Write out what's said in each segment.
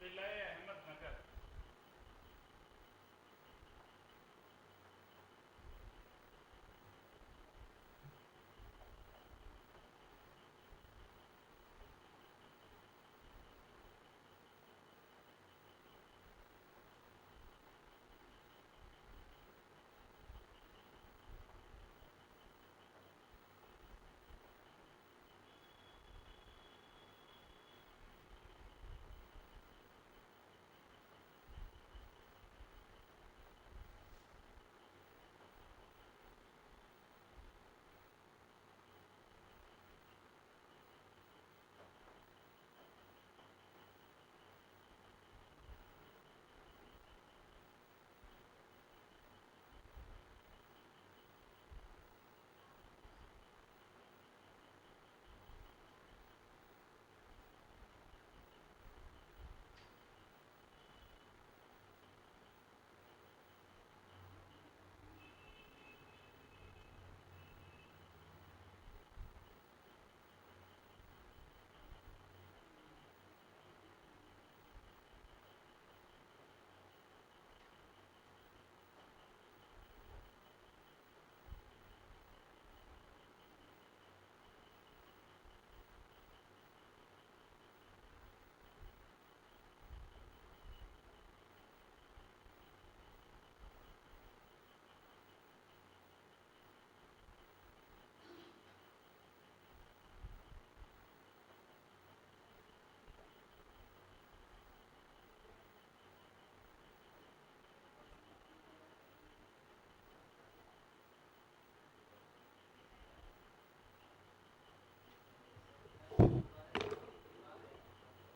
जिले अहमदनगर।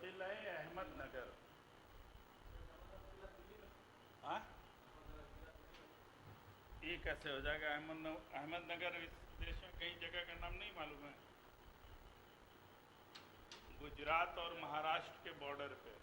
जिले अहमदनगर। हाँ, ये कैसे हो जाएगा? अहमदनगर इस देश में कई जगह का नाम नहीं मालूम है? गुजरात और महाराष्ट्र के बॉर्डर पे।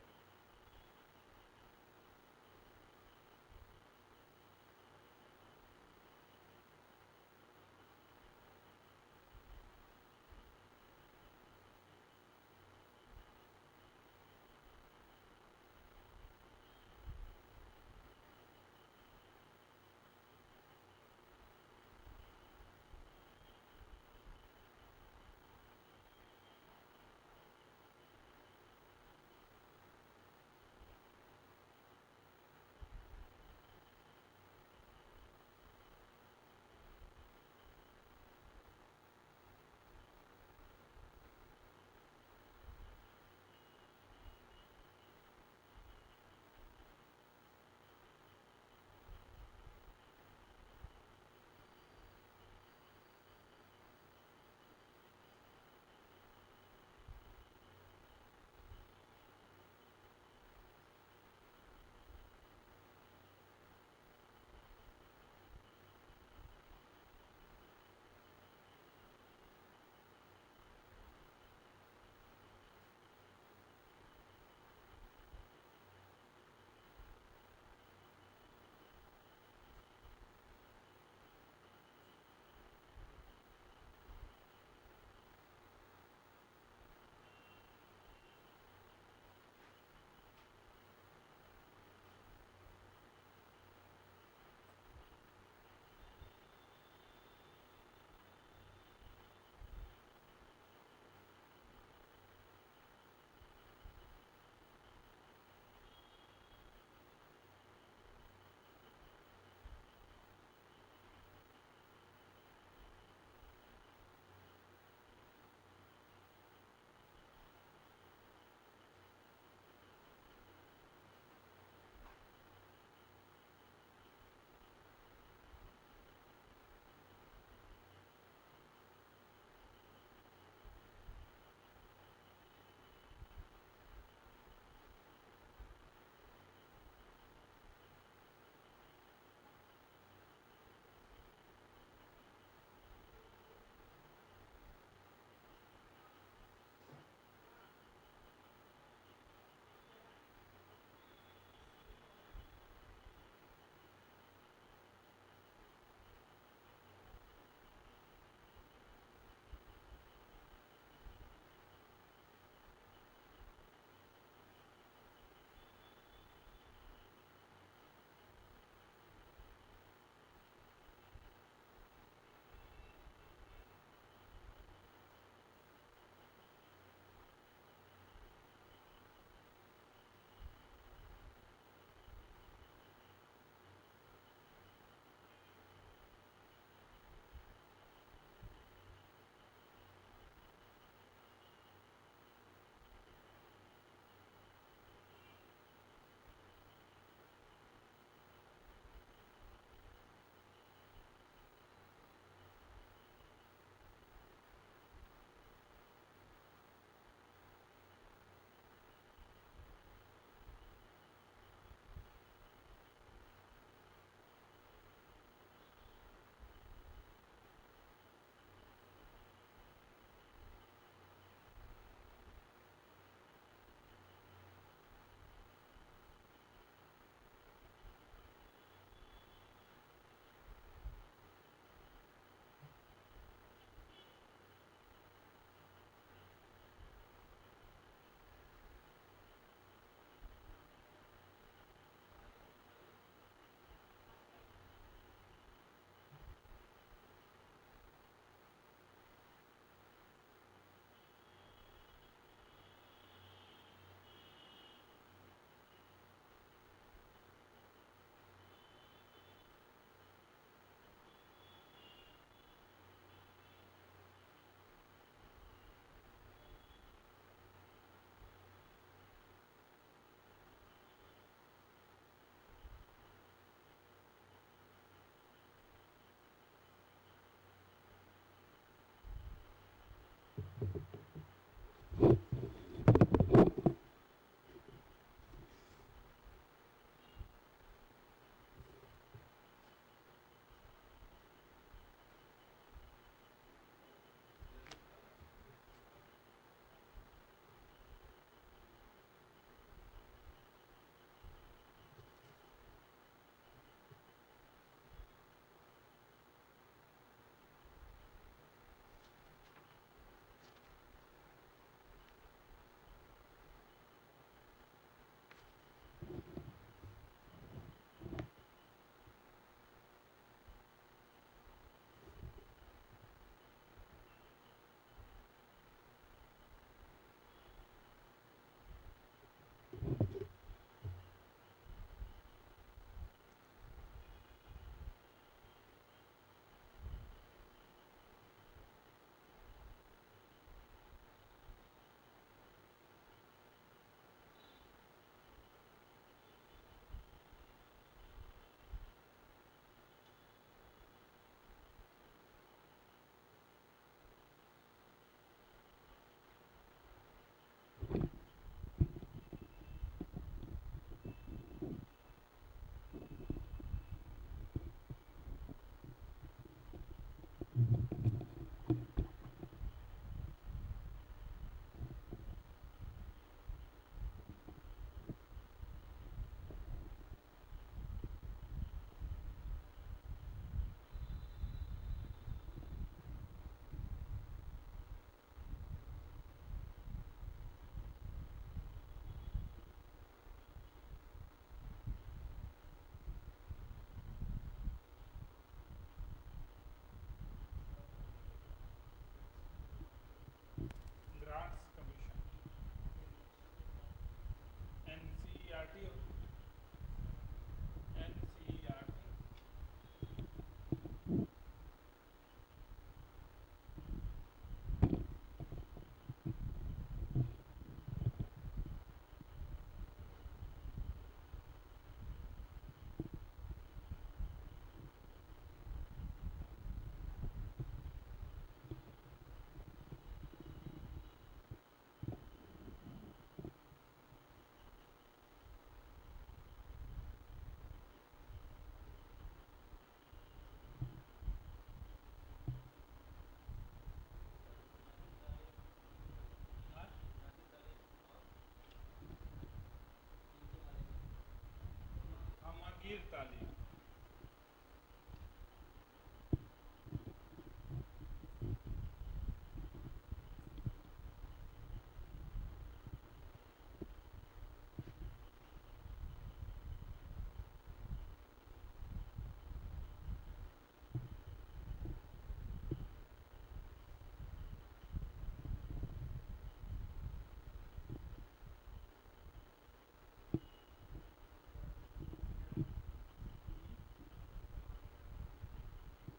गिर तालीम।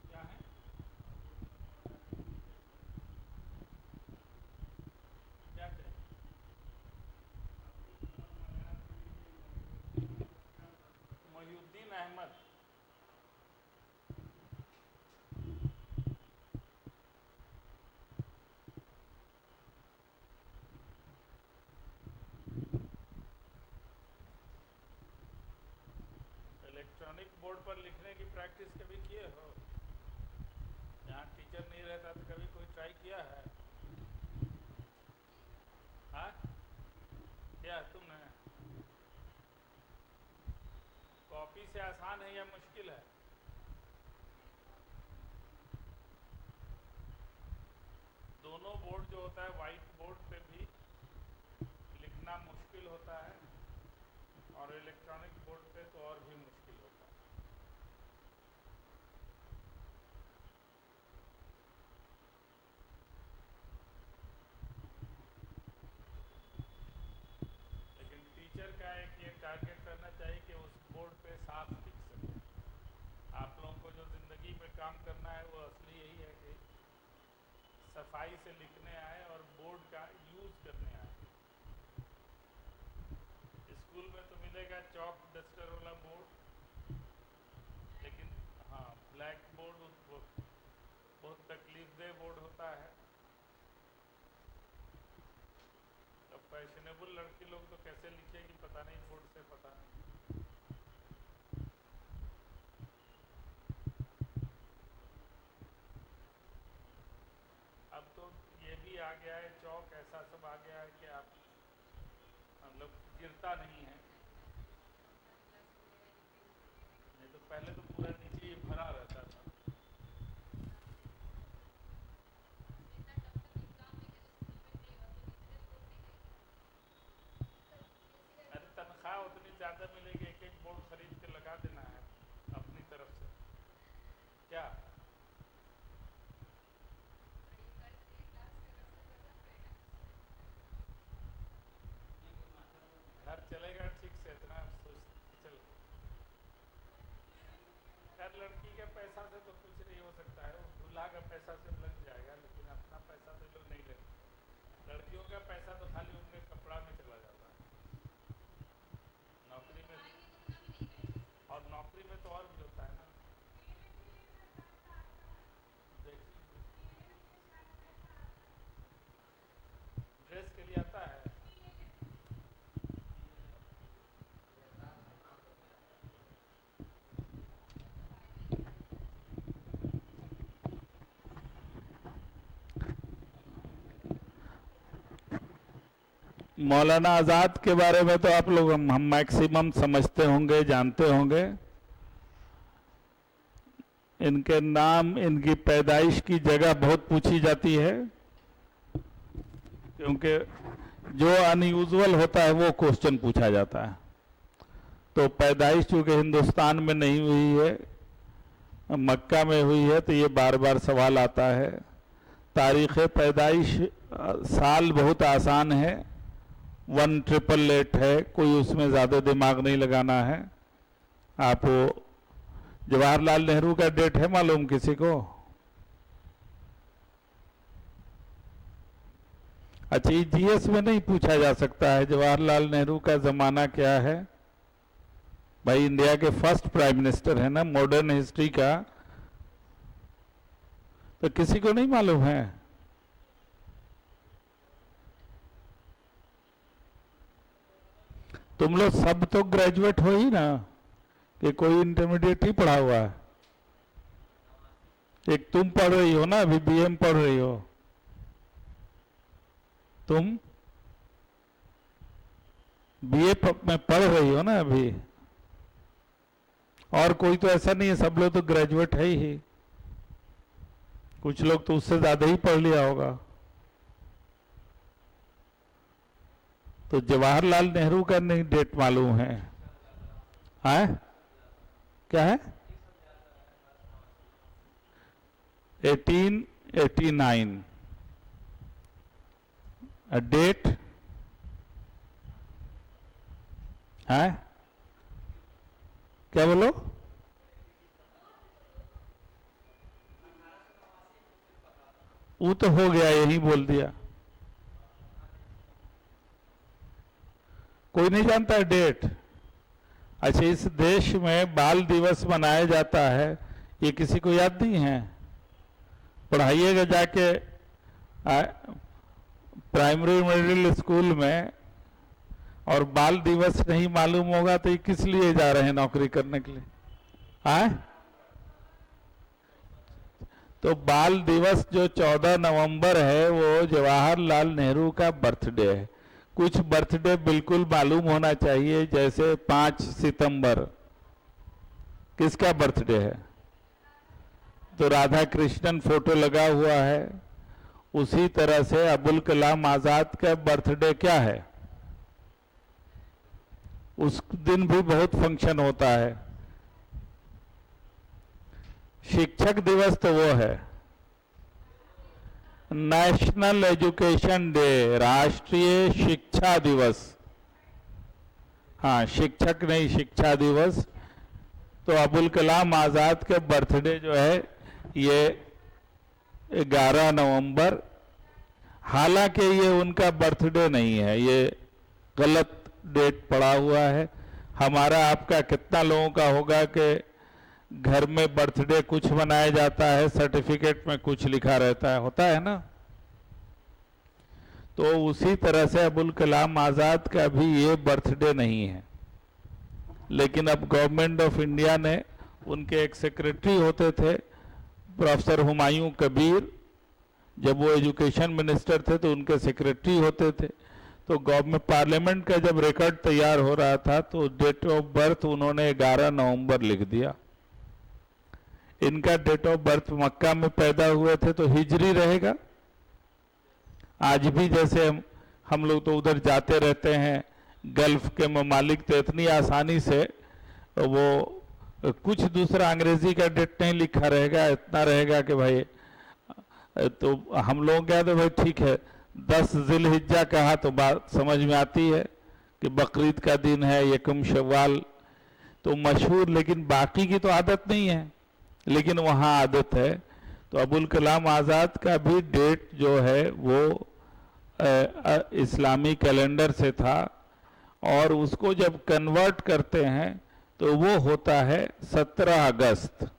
क्या है? क्या चाहिए? मोहिउद्दीन अहमद। इलेक्ट्रॉनिक बोर्ड पर लिखने की प्रैक्टिस कभी किए हो? यहाँ टीचर नहीं रहता तो कभी कोई ट्राई किया है? हाँ, क्या तुमने? कॉपी से आसान है या मुश्किल है? दोनों बोर्ड जो होता है, व्हाइट बोर्ड पे भी लिखना मुश्किल होता है और इलेक्ट्रॉनिक बोर्ड पे तो और भी मुश्किल होता है। लेकिन टीचर का एक ये टारगेट करना चाहिए कि उस बोर्ड पे साफ लिख सके। आप लोगों को जो ज़िंदगी में काम करना है वो असली यही है कि सफाई से लिखने आए और बोर्ड का यूज़ करने आए। स्कूल में तो मिलेगा चॉक डस्टर वाला बोर्ड, लेकिन हाँ, ब्लैक बोर्ड बहुत तकलीफदेह बोर्ड होता है। अब फैशनेबल लड़की लोग तो कैसे लिखेगी पता नहीं बोर्ड से, पता नहीं। अब तो ये भी आ गया है, चौक ऐसा सब आ गया है कि आप मतलब गिरता नहीं है। नहीं तो पहले तो पूरा नीचे ही भरा रहता था। अरे तनख्वाह उतनी ज़्यादा मिलेगी, एक एक बोर्ड खरीद के लगा देना है अपनी तरफ से। क्या घर चलेगा ठीक से? इतना सोच चल यार, लड़की के पैसा से तो कुछ नहीं हो सकता है, वो दूल्हा का पैसा से लग जाएगा, लेकिन अपना पैसा तो लोग नहीं लेते। लड़कियों का पैसा तो खाली उनके कपड़ा में चला जाता है। नौकरी में और नौकरी में तो और भी होता है ना। देखिए, ड्रेस के लिए आता है। मौलाना आज़ाद के बारे में तो आप लोग हम मैक्सिमम समझते होंगे, जानते होंगे। इनके नाम, इनकी पैदाइश की जगह बहुत पूछी जाती है, क्योंकि जो अनयूजुअल होता है वो क्वेश्चन पूछा जाता है। तो पैदाइश चूंकि हिंदुस्तान में नहीं हुई है, मक्का में हुई है, तो ये बार बार सवाल आता है। तारीख़ पैदाइश साल बहुत आसान है, 1888 है, कोई उसमें ज़्यादा दिमाग नहीं लगाना है। आप जवाहरलाल नेहरू का डेट है मालूम किसी को? अच्छा, ये जीएस में नहीं पूछा जा सकता है जवाहरलाल नेहरू का ज़माना क्या है? भाई इंडिया के फर्स्ट प्राइम मिनिस्टर है ना मॉडर्न हिस्ट्री का, तो किसी को नहीं मालूम है? तुम लोग सब तो ग्रेजुएट हो ही ना, कि कोई इंटरमीडिएट ही पढ़ा हुआ है? एक तुम पढ़ रही हो ना, अभी बीए में पढ़ रही हो तुम, बीए में पढ़ रही हो ना अभी। और कोई तो ऐसा नहीं है, सब लोग तो ग्रेजुएट है ही, कुछ लोग तो उससे ज्यादा ही पढ़ लिया होगा। तो जवाहरलाल नेहरू का नहीं डेट मालूम है? क्या है? 1889 डेट है? क्या बोलो? वो तो हो गया, यही बोल दिया। कोई नहीं जानता डेट? अच्छा, इस देश में बाल दिवस मनाया जाता है, ये किसी को याद नहीं है? पढ़ाइएगा जाके प्राइमरी मिडिल स्कूल में, और बाल दिवस नहीं मालूम होगा तो ये किस लिए जा रहे हैं नौकरी करने के लिए? तो बाल दिवस जो 14 नवंबर है वो जवाहरलाल नेहरू का बर्थडे है। कुछ बर्थडे बिल्कुल मालूम होना चाहिए, जैसे 5 सितंबर किसका बर्थडे है? तो राधा कृष्णन फोटो लगा हुआ है। उसी तरह से अबुल कलाम आजाद का बर्थडे क्या है? उस दिन भी बहुत फंक्शन होता है। शिक्षक दिवस तो वो है नेशनल एजुकेशन डे, राष्ट्रीय शिक्षा दिवस। हाँ, शिक्षक नहीं, शिक्षा दिवस। तो अबुल कलाम आजाद के बर्थडे जो है ये 11 नवंबर, हालांकि ये उनका बर्थडे नहीं है, ये गलत डेट पड़ा हुआ है। हमारा आपका कितना लोगों का होगा कि घर में बर्थडे कुछ मनाया जाता है, सर्टिफिकेट में कुछ लिखा रहता है, होता है ना? तो उसी तरह से अबुल कलाम आजाद का भी ये बर्थडे नहीं है। लेकिन अब गवर्नमेंट ऑफ इंडिया ने, उनके एक सेक्रेटरी होते थे प्रोफेसर हुमायूं कबीर, जब वो एजुकेशन मिनिस्टर थे तो उनके सेक्रेटरी होते थे। तो गवर्नमेंट पार्लियामेंट का जब रिकॉर्ड तैयार हो रहा था तो डेट ऑफ बर्थ उन्होंने 11 नवंबर लिख दिया। इनका डेट ऑफ बर्थ मक्का में पैदा हुए थे तो हिजरी रहेगा। आज भी जैसे हम लोग तो उधर जाते रहते हैं, गल्फ के ममालिक, तो इतनी आसानी से वो कुछ दूसरा अंग्रेजी का डेट नहीं लिखा रहेगा, इतना रहेगा कि भाई, तो हम लोग क्या, तो भाई ठीक है 10 जिलहिज्जा कहा तो बात समझ में आती है कि बकरीद का दिन है, यकम शव्वाल तो मशहूर, लेकिन बाकी की तो आदत नहीं है, लेकिन वहाँ आदत है। तो अबुल कलाम आज़ाद का भी डेट जो है वो इस्लामी कैलेंडर से था, और उसको जब कन्वर्ट करते हैं तो वो होता है 17 अगस्त।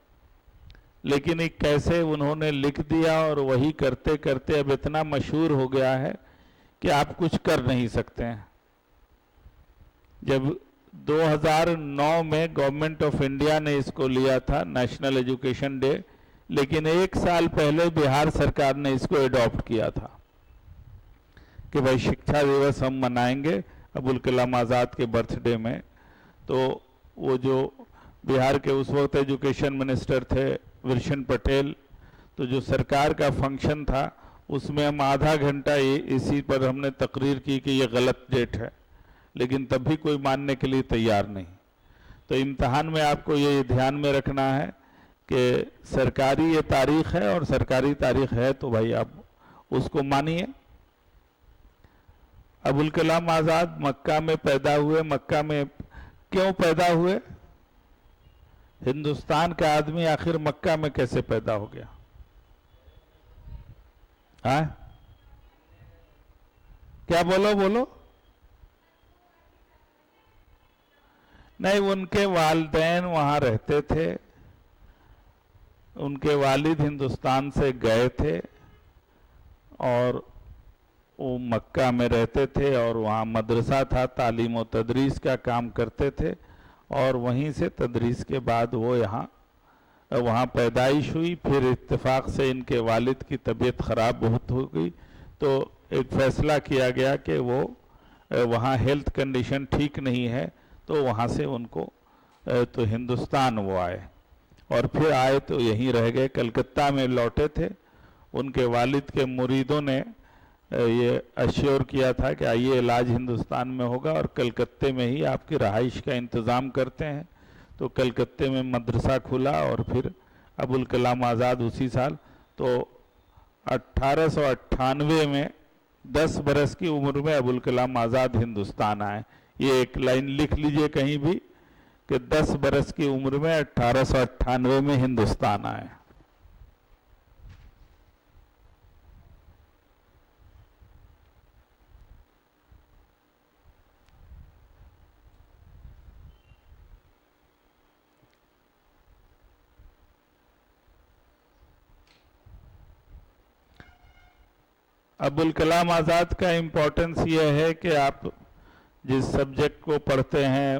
लेकिन एक कैसे उन्होंने लिख दिया, और वही करते करते अब इतना मशहूर हो गया है कि आप कुछ कर नहीं सकते हैं। जब 2009 में गवर्नमेंट ऑफ इंडिया ने इसको लिया था नेशनल एजुकेशन डे, लेकिन 1 साल पहले बिहार सरकार ने इसको एडॉप्ट किया था कि भाई शिक्षा दिवस हम मनाएंगे अबुल कलाम आज़ाद के बर्थडे में। तो वो जो बिहार के उस वक्त एजुकेशन मिनिस्टर थे विरशन पटेल, तो जो सरकार का फंक्शन था उसमें हम आधा घंटा इसी पर हमने तकरीर की कि ये गलत डेट है, लेकिन तब भी कोई मानने के लिए तैयार नहीं। तो इम्तहान में आपको ये ध्यान में रखना है कि सरकारी ये तारीख है, और सरकारी तारीख है तो भाई आप उसको मानिए। अबुल कलाम आज़ाद मक्का में पैदा हुए। मक्का में क्यों पैदा हुए? हिंदुस्तान का आदमी आखिर मक्का में कैसे पैदा हो गया? हाँ, क्या बोलो बोलो? नहीं, उनके वालिदैन वहां रहते थे, उनके वालिद हिंदुस्तान से गए थे और वो मक्का में रहते थे, और वहाँ मदरसा था, तालीम और तदरीस का काम करते थे, और वहीं से तदरीस के बाद वो वहाँ पैदाइश हुई। फिर इत्तेफाक से इनके वालिद की तबीयत ख़राब बहुत हो गई, तो एक फ़ैसला किया गया कि वो वहाँ हेल्थ कंडीशन ठीक नहीं है, तो वहाँ से उनको तो हिंदुस्तान वो आए, और फिर आए तो यहीं रह गए। कलकत्ता में लौटे थे, उनके वालिद के मुरीदों ने ये अश्योर किया था कि आइए इलाज हिंदुस्तान में होगा और कलकत्ते में ही आपकी रहाइश का इंतज़ाम करते हैं। तो कलकत्ते में मदरसा खुला और फिर अबुल कलाम आज़ाद उसी साल, तो 1898 में 10 बरस की उम्र में अबुल कलाम आज़ाद हिंदुस्तान आए। ये एक लाइन लिख लीजिए कहीं भी कि 10 बरस की उम्र में 1898 में हिंदुस्तान आए। अबुल कलाम आज़ाद का इम्पोर्टेंस यह है कि आप जिस सब्जेक्ट को पढ़ते हैं,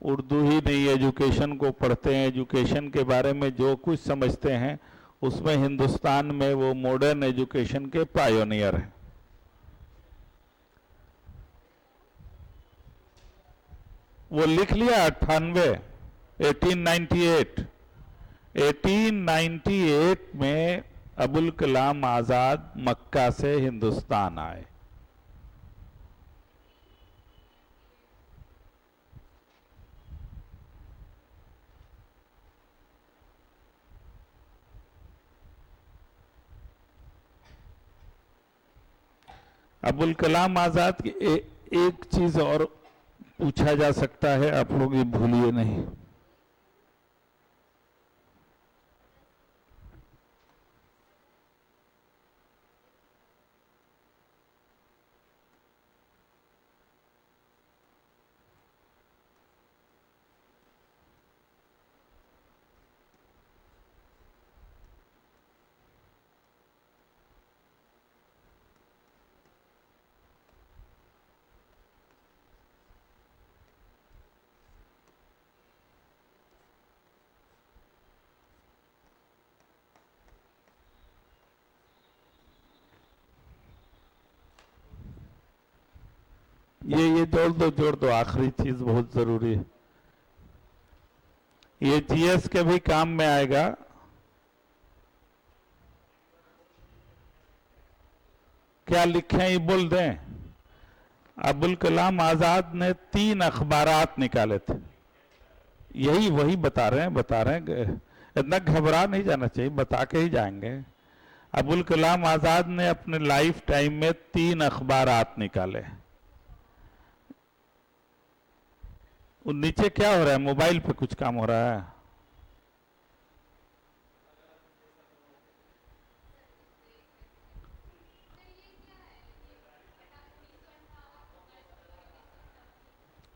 उर्दू ही नहीं एजुकेशन को पढ़ते हैं, एजुकेशन के बारे में जो कुछ समझते हैं उसमें हिंदुस्तान में वो मॉडर्न एजुकेशन के पायोनियर हैं। वो लिख लिया 1898 में अबुल कलाम आज़ाद मक्का से हिंदुस्तान आए। अबुल कलाम आज़ाद की एक चीज और पूछा जा सकता है, आप लोग ये भूलिए नहीं। ये जोड़ दो, आखिरी चीज बहुत जरूरी है, ये जीएस के भी काम में आएगा। क्या लिखे ये बोल दें। अबुल कलाम आज़ाद ने 3 अखबारात निकाले थे, यही वही बता रहे हैं, इतना घबरा नहीं जाना चाहिए, बता के ही जाएंगे। अबुल कलाम आज़ाद ने अपने लाइफ टाइम में 3 अखबारात निकाले। वो नीचे क्या हो रहा है, मोबाइल पे कुछ काम हो रहा है?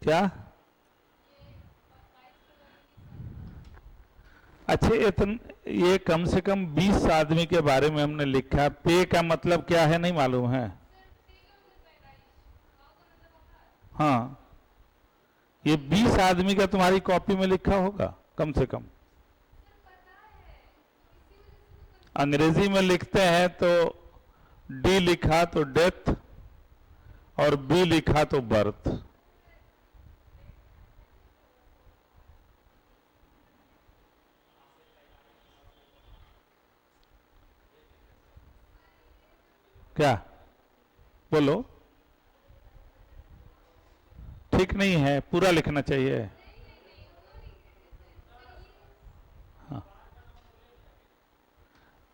क्या? अच्छा, ये कम से कम 20 आदमी के बारे में हमने लिखा। पे का मतलब क्या है नहीं मालूम है? हाँ, ये 20 आदमी का तुम्हारी कॉपी में लिखा होगा कम से कम। अंग्रेजी में लिखते हैं तो डी लिखा तो डेथ और बी लिखा तो बर्थ। क्या बोलो? ठीक नहीं है, पूरा लिखना चाहिए। हाँ।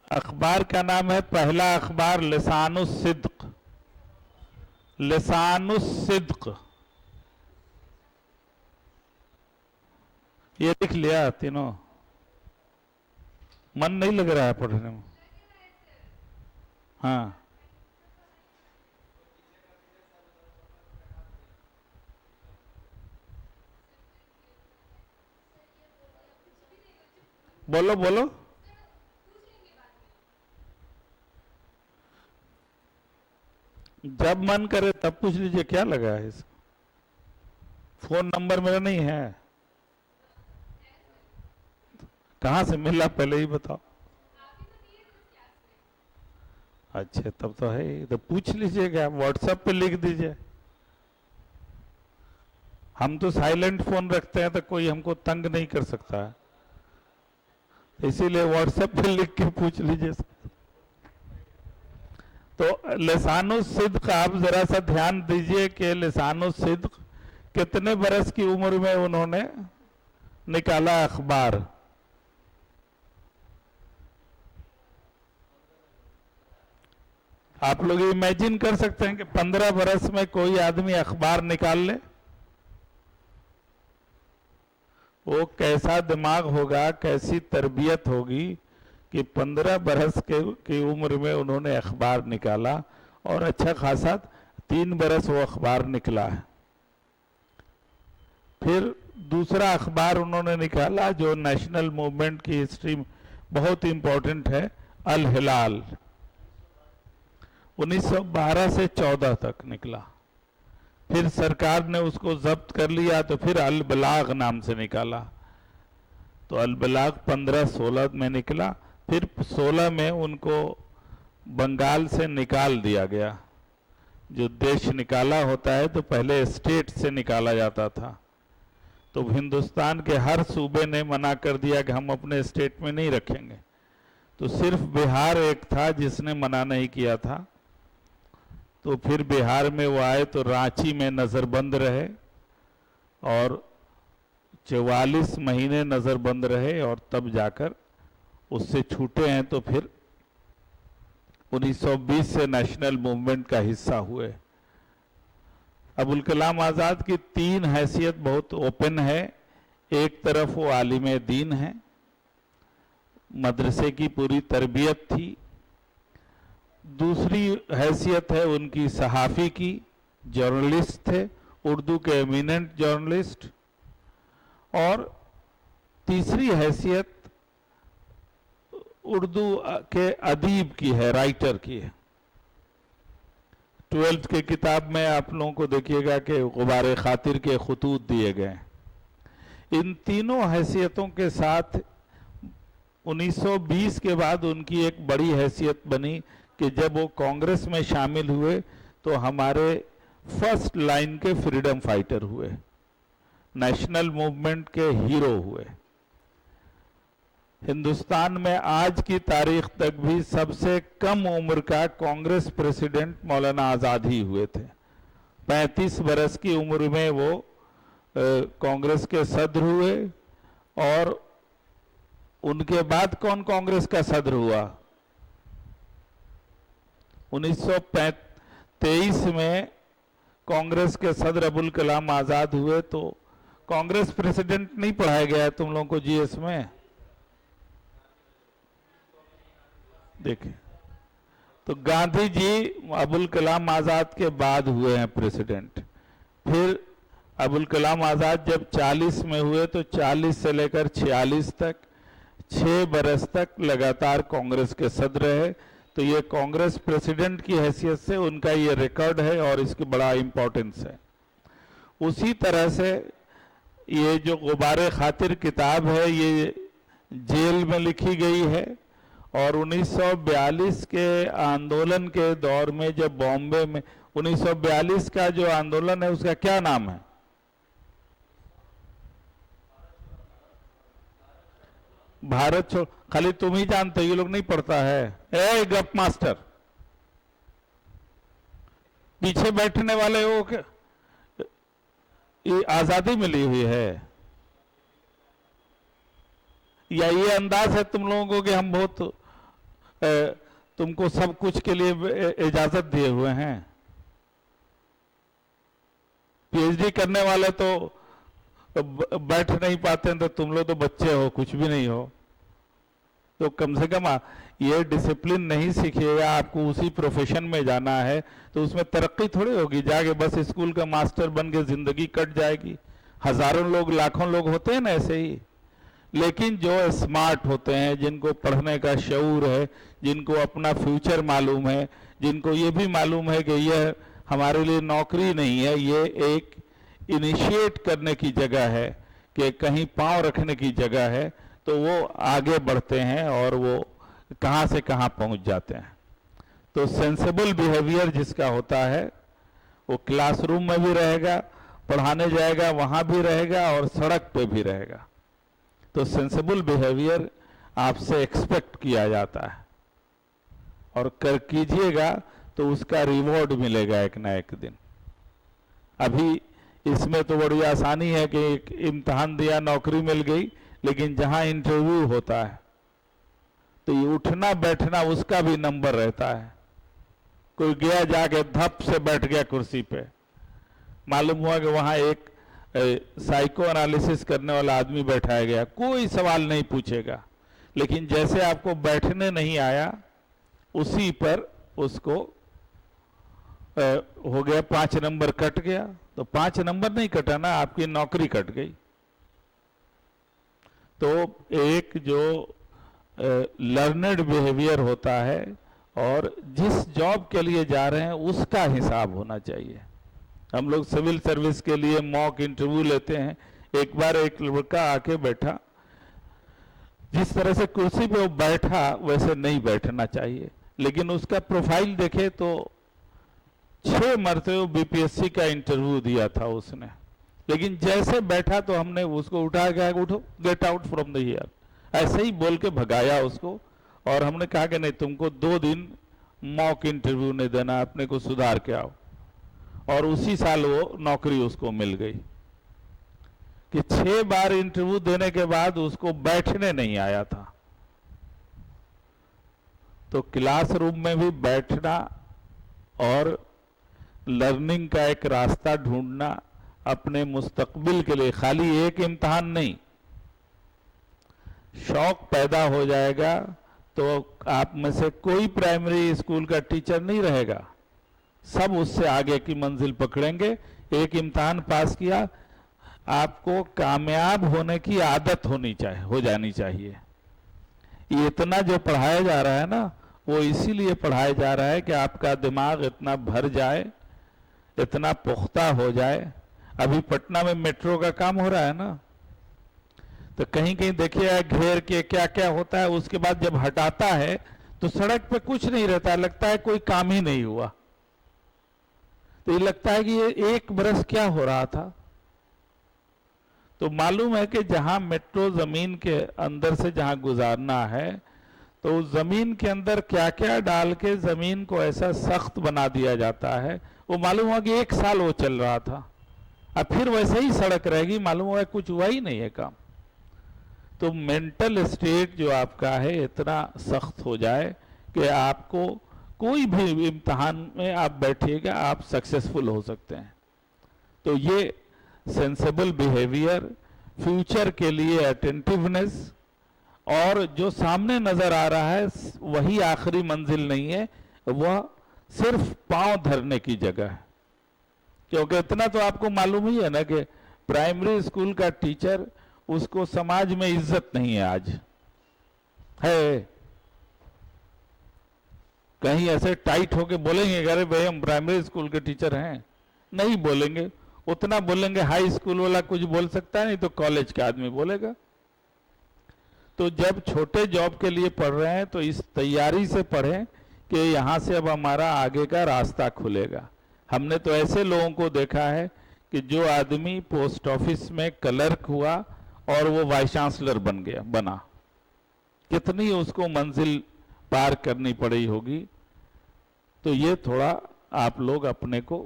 अखबार का नाम है, पहला अखबार लिसानुस्सिद्क। लिसानुस्सिद्क ये लिख लिया तीनों? मन नहीं लग रहा है पढ़ने में? हाँ, बोलो बोलो। जब मन करे तब पूछ लीजिए, क्या लगा है इसका? फोन नंबर मेरा नहीं है। कहाँ से मिला पहले ही बताओ। अच्छा, तब तो है, तो पूछ लीजिएगा, व्हाट्सएप पे लिख दीजिए। हम तो साइलेंट फोन रखते हैं तो कोई हमको तंग नहीं कर सकता है, इसीलिए व्हाट्सएप पे लिख के पूछ लीजिए। तो लिसानुस सिद्क आप जरा सा ध्यान दीजिए कि लिसानुस सिद्क कितने बरस की उम्र में उन्होंने निकाला अखबार। आप लोग इमेजिन कर सकते हैं कि 15 बरस में कोई आदमी अखबार निकाल ले, वो कैसा दिमाग होगा, कैसी तरबियत होगी कि 15 बरस की उम्र में उन्होंने अखबार निकाला और अच्छा खासा 3 बरस वो अखबार निकला है। फिर दूसरा अखबार उन्होंने निकाला जो नेशनल मूवमेंट की हिस्ट्री में बहुत इंपॉर्टेंट है, अल हिलाल, 1912 से 14 तक निकला। फिर सरकार ने उसको जब्त कर लिया तो फिर अल बलाग नाम से निकाला, तो अल बलाग 15-16 में निकला। फिर 16 में उनको बंगाल से निकाल दिया गया। जो देश निकाला होता है तो पहले स्टेट से निकाला जाता था, तो हिंदुस्तान के हर सूबे ने मना कर दिया कि हम अपने स्टेट में नहीं रखेंगे, तो सिर्फ बिहार एक था जिसने मना नहीं किया था। तो फिर बिहार में वो आए तो रांची में नज़रबंद रहे और 44 महीने नज़रबंद रहे और तब जाकर उससे छूटे हैं। तो फिर 1920 से नेशनल मूवमेंट का हिस्सा हुए। अबुल कलाम आज़ाद की 3 हैसियत बहुत ओपन है। एक तरफ वो आलिम दीन है, मदरसे की पूरी तरबियत थी। दूसरी हैसियत है उनकी सहाफ़ी की, जर्नलिस्ट थे, उर्दू के एमिनेंट जर्नलिस्ट। और तीसरी हैसियत उर्दू के अदीब की है, राइटर की है। 12th के किताब में आप लोगों को देखिएगा कि गुबारे खातिर के खुतूत दिए गए। इन तीनों हैसियतों के साथ 1920 के बाद उनकी एक बड़ी हैसियत बनी कि जब वो कांग्रेस में शामिल हुए तो हमारे फर्स्ट लाइन के फ्रीडम फाइटर हुए, नेशनल मूवमेंट के हीरो हुए। हिंदुस्तान में आज की तारीख तक भी सबसे कम उम्र का कांग्रेस प्रेसिडेंट मौलाना आज़ाद ही हुए थे। 35 बरस की उम्र में वो कांग्रेस के सदर हुए। और उनके बाद कौन कांग्रेस का सदर हुआ? 1923 में कांग्रेस के सदर अबुल कलाम आज़ाद हुए। तो कांग्रेस प्रेसिडेंट नहीं पढ़ाया गया है तुम लोगों को जीएस में? देखिए, तो गांधी जी अबुल कलाम आज़ाद के बाद हुए हैं प्रेसिडेंट। फिर अबुल कलाम आज़ाद जब 40 में हुए तो 40 से लेकर 46 तक 6 बरस तक लगातार कांग्रेस के सदर रहे। तो ये कांग्रेस प्रेसिडेंट की हैसियत से उनका ये रिकॉर्ड है और इसकी बड़ा इंपॉर्टेंस है। उसी तरह से ये जो गुबारे खातिर किताब है ये जेल में लिखी गई है। और 1942 के आंदोलन के दौर में जब बॉम्बे में 1942 का जो आंदोलन है उसका क्या नाम है? भारत छोड़। खाली तुम ही जानते हो, ये लोग नहीं पढ़ता है। ए गप मास्टर, पीछे बैठने वाले हो क्या? ये आजादी मिली हुई है या ये अंदाज है तुम लोगों को कि हम बहुत तुमको सब कुछ के लिए इजाजत दिए हुए हैं? पीएचडी करने वाले तो बैठ नहीं पाते, तो तुम लोग तो बच्चे हो, कुछ भी नहीं हो। तो कम से कम ये डिसिप्लिन नहीं सीखिएगा। आपको उसी प्रोफेशन में जाना है तो उसमें तरक्की थोड़ी होगी। जाके बस स्कूल का मास्टर बन के जिंदगी कट जाएगी। हजारों लोग, लाखों लोग होते हैं ना ऐसे ही। लेकिन जो स्मार्ट होते हैं, जिनको पढ़ने का शऊर है, जिनको अपना फ्यूचर मालूम है, जिनको ये भी मालूम है कि यह हमारे लिए नौकरी नहीं है, ये एक इनिशिएट करने की जगह है, कि कहीं पांव रखने की जगह है, तो वो आगे बढ़ते हैं और वो कहां से कहां पहुंच जाते हैं। तो सेंसिबल बिहेवियर जिसका होता है वो क्लासरूम में भी रहेगा पढ़ाने जाएगा वहां भी रहेगा और सड़क पे भी रहेगा। तो सेंसिबल बिहेवियर आपसे एक्सपेक्ट किया जाता है, और कर कीजिएगा तो उसका रिवॉर्ड मिलेगा एक ना एक दिन। अभी इसमें तो बड़ी आसानी है कि एक इम्तहान दिया, नौकरी मिल गई, लेकिन जहां इंटरव्यू होता है तो ये उठना बैठना उसका भी नंबर रहता है। कोई गया जाके धप से बैठ गया कुर्सी पे, मालूम हुआ कि वहां एक साइको एनालिसिस करने वाला आदमी बैठाया गया, कोई सवाल नहीं पूछेगा, लेकिन जैसे आपको बैठने नहीं आया उसी पर उसको हो गया 5 नंबर कट गया। तो 5 नंबर नहीं कटा ना, आपकी नौकरी कट गई। तो एक जो लर्नड बिहेवियर होता है और जिस जॉब के लिए जा रहे हैं उसका हिसाब होना चाहिए। हम लोग सिविल सर्विस के लिए मॉक इंटरव्यू लेते हैं। एक बार एक लड़का आके बैठा, जिस तरह से कुर्सी पे वो बैठा वैसे नहीं बैठना चाहिए, लेकिन उसका प्रोफाइल देखे तो 6 मरतबे बीपीएससी का इंटरव्यू दिया था उसने, लेकिन जैसे बैठा तो हमने उसको उठा के उठो, get out from the here, ऐसे ही बोल के भगाया उसको। और हमने कहा कि नहीं, तुमको 2 दिन मॉक इंटरव्यू नहीं देना, अपने को सुधार के आओ। और उसी साल वो नौकरी उसको मिल गई कि 6 बार इंटरव्यू देने के बाद उसको बैठने नहीं आया था। तो क्लासरूम में भी बैठना और लर्निंग का एक रास्ता ढूंढना अपने मुस्तकबिल के लिए, खाली एक इम्तहान नहीं। शौक पैदा हो जाएगा तो आप में से कोई प्राइमरी स्कूल का टीचर नहीं रहेगा, सब उससे आगे की मंजिल पकड़ेंगे। एक इम्तहान पास किया, आपको कामयाब होने की आदत हो जानी चाहिए। ये इतना जो पढ़ाया जा रहा है ना, वो इसीलिए पढ़ाया जा रहा है कि आपका दिमाग इतना भर जाए, इतना पुख्ता हो जाए। अभी पटना में मेट्रो का काम हो रहा है ना, तो कहीं कहीं देखिए घेर के क्या क्या होता है, उसके बाद जब हटाता है तो सड़क पे कुछ नहीं रहता, लगता है कोई काम ही नहीं हुआ। तो ये लगता है कि ये 1 बरस क्या हो रहा था। तो मालूम है कि जहां मेट्रो जमीन के अंदर से जहां गुजारना है, तो उस जमीन के अंदर क्या क्या डाल के जमीन को ऐसा सख्त बना दिया जाता है। वो मालूम हुआ कि 1 साल वो चल रहा था, अब फिर वैसे ही सड़क रहेगी, मालूम हुआ कुछ हुआ ही नहीं है काम। तो मेंटल स्टेट जो आपका है इतना सख्त हो जाए कि आपको कोई भी इम्तहान में आप बैठिएगा, आप सक्सेसफुल हो सकते हैं। तो ये सेंसिबल बिहेवियर, फ्यूचर के लिए अटेंटिवनेस, और जो सामने नजर आ रहा है वही आखिरी मंजिल नहीं है, वह सिर्फ पांव धरने की जगह है। क्योंकि इतना तो आपको मालूम ही है ना कि प्राइमरी स्कूल का टीचर, उसको समाज में इज्जत नहीं है आज है। कहीं ऐसे टाइट होके बोलेंगे अरे भाई हम प्राइमरी स्कूल के टीचर हैं, नहीं बोलेंगे। उतना बोलेंगे हाई स्कूल वाला कुछ बोल सकता है, नहीं तो कॉलेज का आदमी बोलेगा। तो जब छोटे जॉब के लिए पढ़ रहे हैं तो इस तैयारी से पढ़ें कि यहाँ से अब हमारा आगे का रास्ता खुलेगा। हमने तो ऐसे लोगों को देखा है कि जो आदमी पोस्ट ऑफिस में क्लर्क हुआ और वो वाइस चांसलर बना, कितनी उसको मंजिल पार करनी पड़ी होगी। तो ये थोड़ा आप लोग अपने को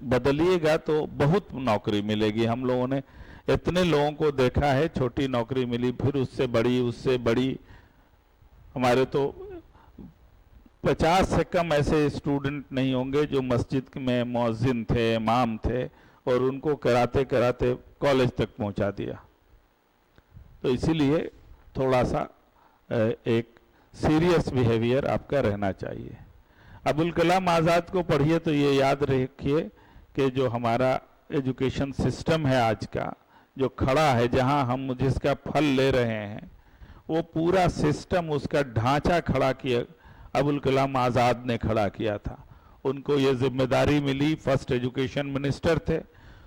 बदलिएगा तो बहुत नौकरी मिलेगी। हम लोगों ने इतने लोगों को देखा है, छोटी नौकरी मिली, फिर उससे बड़ी। हमारे तो 50 से कम ऐसे स्टूडेंट नहीं होंगे जो मस्जिद में मुअज्जिन थे, इमाम थे, और उनको कराते कराते कॉलेज तक पहुंचा दिया। तो इसीलिए थोड़ा सा एक सीरियस बिहेवियर आपका रहना चाहिए। अबुल कलाम आज़ाद को पढ़िए तो ये याद रखिए कि जो हमारा एजुकेशन सिस्टम है आज का, जो खड़ा है, जहां हम जिसका फल ले रहे हैं, वो पूरा सिस्टम, उसका ढांचा खड़ा किया अबुल कलाम आज़ाद ने खड़ा किया था। उनको ये जिम्मेदारी मिली, फर्स्ट एजुकेशन मिनिस्टर थे,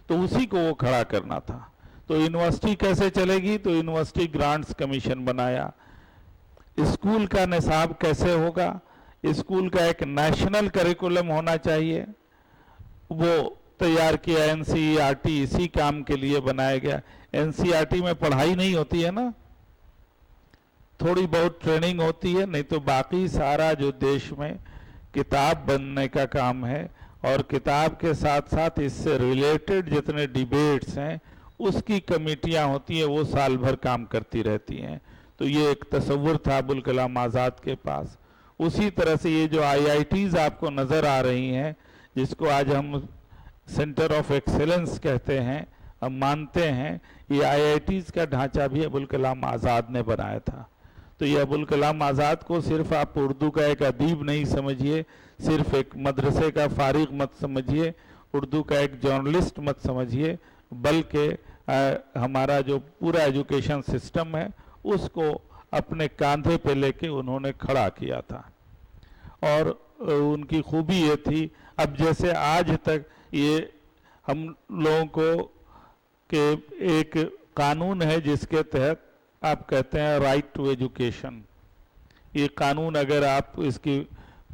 तो उसी को वो खड़ा करना था। तो यूनिवर्सिटी कैसे चलेगी, तो यूनिवर्सिटी ग्रांट्स कमीशन बनाया। स्कूल का निसाब कैसे होगा, स्कूल का एक नेशनल करिकुलम होना चाहिए, वो तैयार किया एनसीईआरटी इसी काम के लिए बनाया गया। एनसीईआरटी में पढ़ाई नहीं होती है ना, थोड़ी बहुत ट्रेनिंग होती है, नहीं तो बाकी सारा जो देश में किताब बनने का काम है और किताब के साथ साथ इससे रिलेटेड जितने डिबेट्स हैं उसकी कमेटियां होती हैं, वो साल भर काम करती रहती हैं। तो ये एक तसव्वुर था अबुल कलाम आज़ाद के पास। उसी तरह से ये जो आईआईटीज़ आपको नज़र आ रही हैं, जिसको आज हम सेंटर ऑफ एक्सेलेंस कहते हैं, हम मानते हैं, ये आईआईटीज़ का ढांचा भी अबुल कलाम आज़ाद ने बनाया था। तो ये अबुल कलाम आज़ाद को सिर्फ आप उर्दू का एक अदीब नहीं समझिए, सिर्फ एक मदरसे का फारिग मत समझिए, उर्दू का एक जर्नलिस्ट मत समझिए, बल्कि हमारा जो पूरा एजुकेशन सिस्टम है उसको अपने कांधे पे लेके उन्होंने खड़ा किया था। और उनकी खूबी ये थी, अब जैसे आज तक ये हम लोगों को के एक कानून है जिसके तहत आप कहते हैं राइट टू एजुकेशन। ये कानून अगर आप इसकी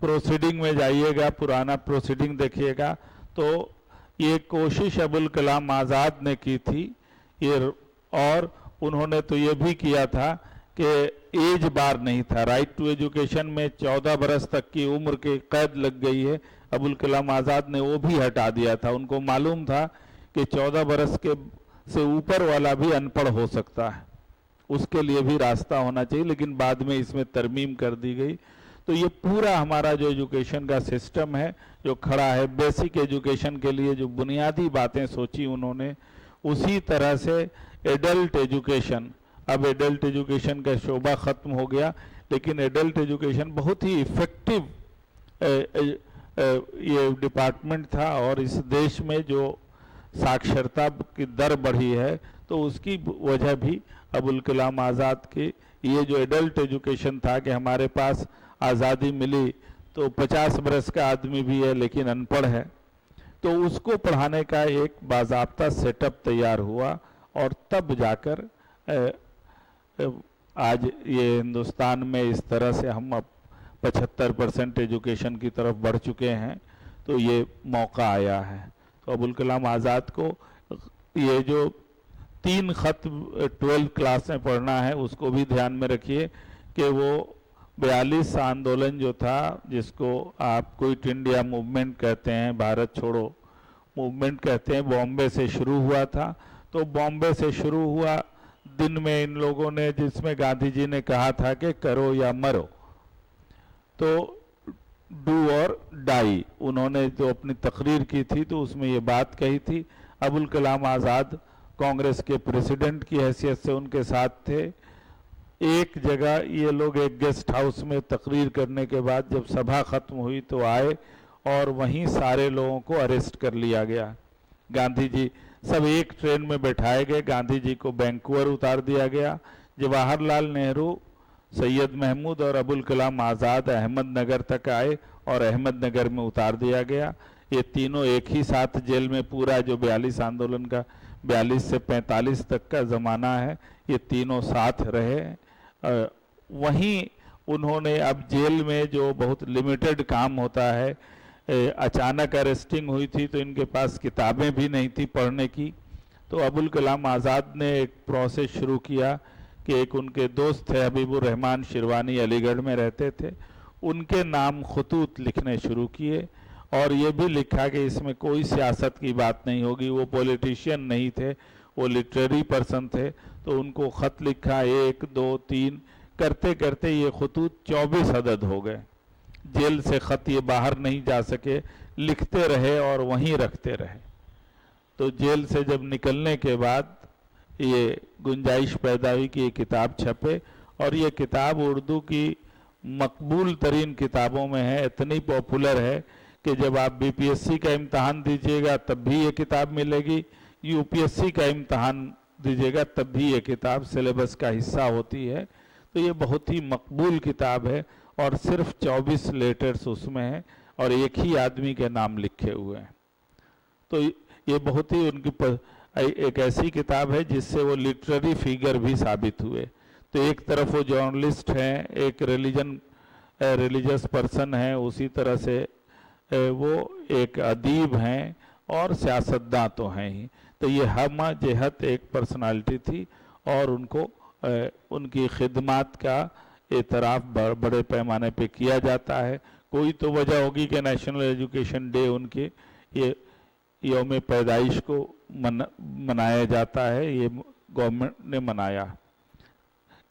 प्रोसीडिंग में जाइएगा, पुराना प्रोसीडिंग देखिएगा, तो ये कोशिश अबुल कलाम आज़ाद ने की थी ये, और उन्होंने तो ये भी किया था कि एज बार नहीं था। राइट टू एजुकेशन में 14 बरस तक की उम्र की कैद लग गई है, अबुल कलाम आज़ाद ने वो भी हटा दिया था। उनको मालूम था कि 14 बरस के से ऊपर वाला भी अनपढ़ हो सकता है, उसके लिए भी रास्ता होना चाहिए, लेकिन बाद में इसमें तरमीम कर दी गई। तो ये पूरा हमारा जो एजुकेशन का सिस्टम है जो खड़ा है, बेसिक एजुकेशन के लिए जो बुनियादी बातें सोची उन्होंने, उसी तरह से एडल्ट एजुकेशन, अब एडल्ट एजुकेशन का शोबा ख़त्म हो गया, लेकिन एडल्ट एजुकेशन बहुत ही इफ़ेक्टिव ये डिपार्टमेंट था। और इस देश में जो साक्षरता की दर बढ़ी है तो उसकी वजह भी अबुल कलाम आज़ाद की ये जो एडल्ट एजुकेशन था कि हमारे पास आज़ादी मिली तो 50 बरस का आदमी भी है लेकिन अनपढ़ है, तो उसको पढ़ाने का एक बाज़ाब्ता सेटअप तैयार हुआ। और तब जाकर आज ये हिंदुस्तान में इस तरह से हम अब 75% एजुकेशन की तरफ बढ़ चुके हैं, तो ये मौका आया है। तो अबुल कलाम आज़ाद को ये जो 3 खत 12th क्लास में पढ़ना है उसको भी ध्यान में रखिए कि वो 42 आंदोलन जो था, जिसको आप क्विट इंडिया मूवमेंट कहते हैं, भारत छोड़ो मूवमेंट कहते हैं, बॉम्बे से शुरू हुआ था। तो बॉम्बे से शुरू हुआ दिन में इन लोगों ने, जिसमें गांधी जी ने कहा था कि करो या मरो, तो डू और डाई, उन्होंने जो अपनी तकरीर की थी तो उसमें ये बात कही थी। अबुल कलाम आज़ाद कांग्रेस के प्रेसिडेंट की हैसियत से उनके साथ थे। एक जगह ये लोग एक गेस्ट हाउस में तकरीर करने के बाद जब सभा ख़त्म हुई तो आए और वहीं सारे लोगों को अरेस्ट कर लिया गया। गांधी जी सब एक ट्रेन में बैठाए गए, गांधी जी को वैंकूवर उतार दिया गया। जवाहरलाल नेहरू, सैयद महमूद और अबुल कलाम आज़ाद अहमदनगर तक आए और अहमदनगर में उतार दिया गया। ये तीनों एक ही साथ जेल में, पूरा जो 42 आंदोलन का 42 से 45 तक का ज़माना है, ये तीनों साथ रहे। वहीं उन्होंने अब जेल में जो बहुत लिमिटेड काम होता है, अचानक अरेस्टिंग हुई थी तो इनके पास किताबें भी नहीं थी पढ़ने की, तो अबुल कलाम आज़ाद ने एक प्रोसेस शुरू किया कि एक उनके दोस्त थे हबीबुर रहमान शिरवानी, अलीगढ़ में रहते थे, उनके नाम खतूत लिखने शुरू किए और ये भी लिखा कि इसमें कोई सियासत की बात नहीं होगी। वो पॉलिटिशियन नहीं थे, वो लिटरेरी पर्सन थे, तो उनको ख़त लिखा 1 2 3 करते करते ये खतूत 24 अदद हो गए। जेल से ख़त ये बाहर नहीं जा सके, लिखते रहे और वहीं रखते रहे। तो जेल से जब निकलने के बाद ये गुंजाइश पैदा हुई कि ये किताब छपे, और ये किताब उर्दू की मकबूल तरीन किताबों में है, इतनी पॉपुलर है कि जब आप बीपीएससी का इम्तहान दीजिएगा तब भी ये किताब मिलेगी, यूपीएससी का इम्तहान दीजिएगा तब भी ये किताब सिलेबस का हिस्सा होती है। तो ये बहुत ही मकबूल किताब है और सिर्फ 24 लेटर्स उसमें हैं और एक ही आदमी के नाम लिखे हुए हैं। तो ये बहुत ही उनकी एक ऐसी किताब है जिससे वो लिटरेरी फिगर भी साबित हुए। तो एक तरफ वो जर्नलिस्ट हैं, एक रिलीजियस पर्सन हैं, उसी तरह से वो एक अदीब हैं और सियासतदां तो हैं ही। तो ये हम जेहत एक पर्सनालिटी थी और उनको उनकी खिदमत का एतराफ़ बड़े पैमाने पे किया जाता है। कोई तो वजह होगी कि नेशनल एजुकेशन डे उनके ये यौम पैदाइश को मनाया जाता है, ये गवर्नमेंट ने मनाया।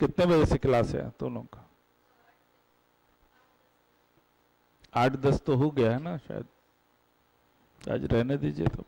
कितने बजे से क्लास है दोनों का? 8-10 तो हो गया है ना शायद, आज रहने दीजिए। तो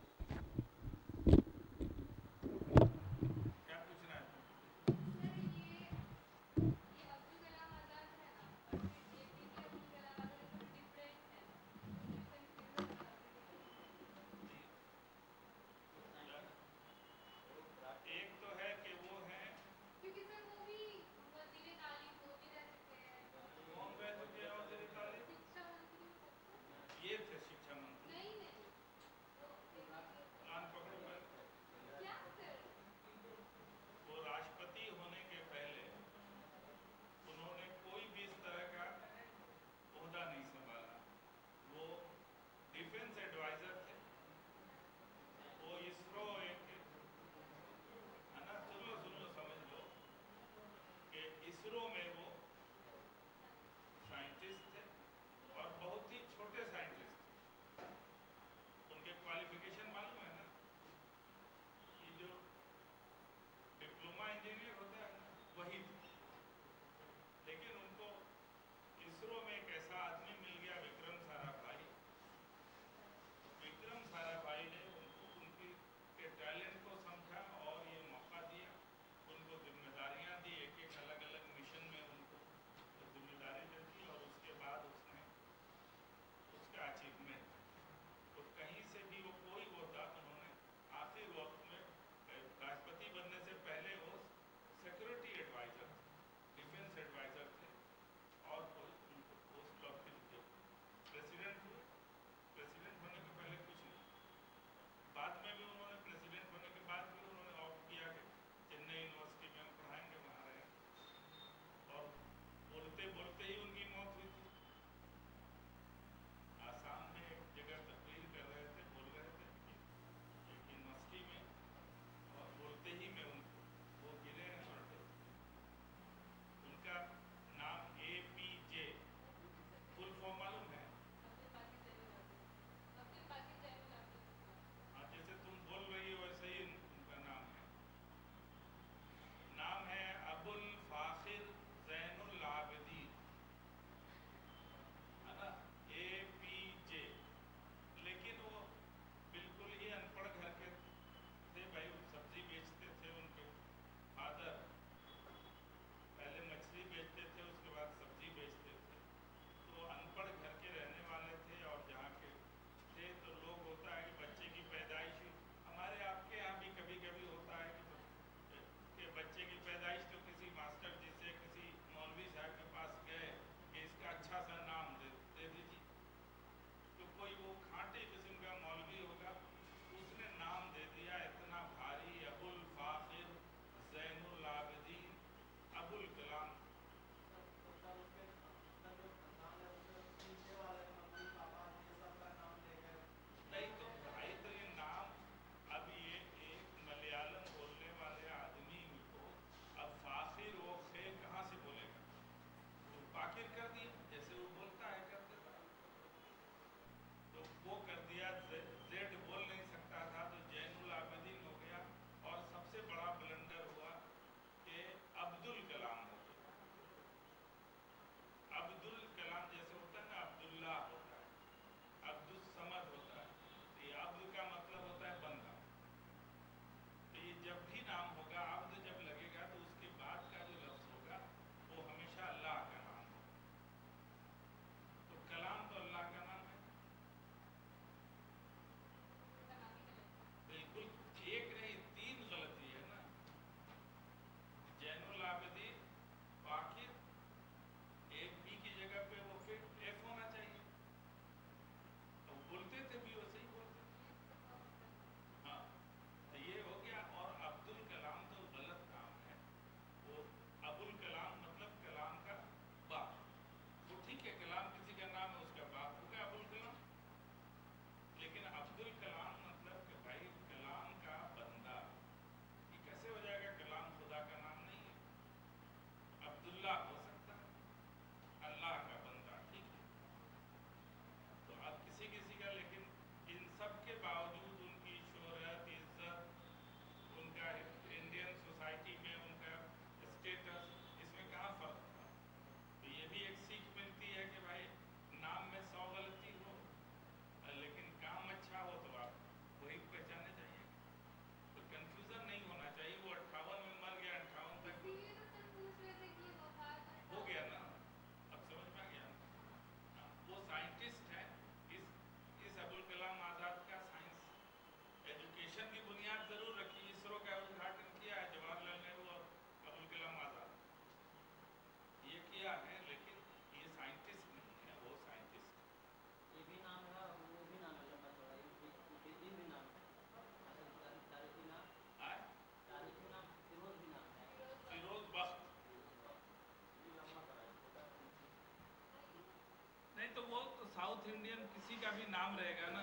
साउथ इंडियन किसी का भी नाम रहेगा ना,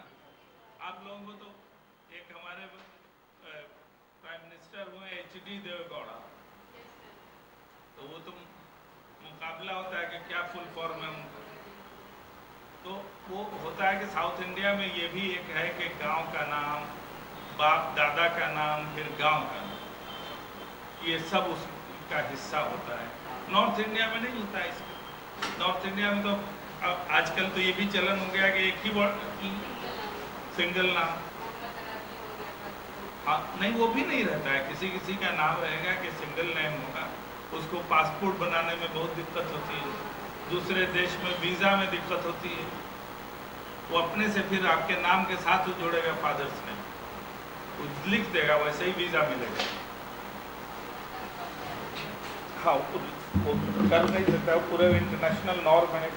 आप लोगों को तो एक हमारे प्राइम मिनिस्टर हुए HD देवेगौड़ा, तो वो तो मुकाबला होता है कि क्या फुल फॉर्म है उनका। तो वो होता है कि साउथ इंडिया में ये भी एक है कि गांव का नाम, बाप दादा का नाम, फिर गांव का नाम, ये सब उसका हिस्सा होता है। नॉर्थ इंडिया में नहीं होता है इसका। नॉर्थ इंडिया में तो अब आजकल तो ये भी चलन हो गया कि एक ही वर्ड, सिंगल नाम। हाँ, नहीं वो भी नहीं रहता है, किसी किसी का नाम रहेगा कि सिंगल नेम होगा, उसको पासपोर्ट बनाने में बहुत दिक्कत होती है, दूसरे देश में वीज़ा में दिक्कत होती है, वो अपने से फिर आपके नाम के साथ जोड़ेगा फादर्स नेम, वो लिख देगा, वैसे ही वीज़ा मिलेगा। हाँ, वो कर नहीं सकता, पूरे इंटरनेशनल नॉर्म है।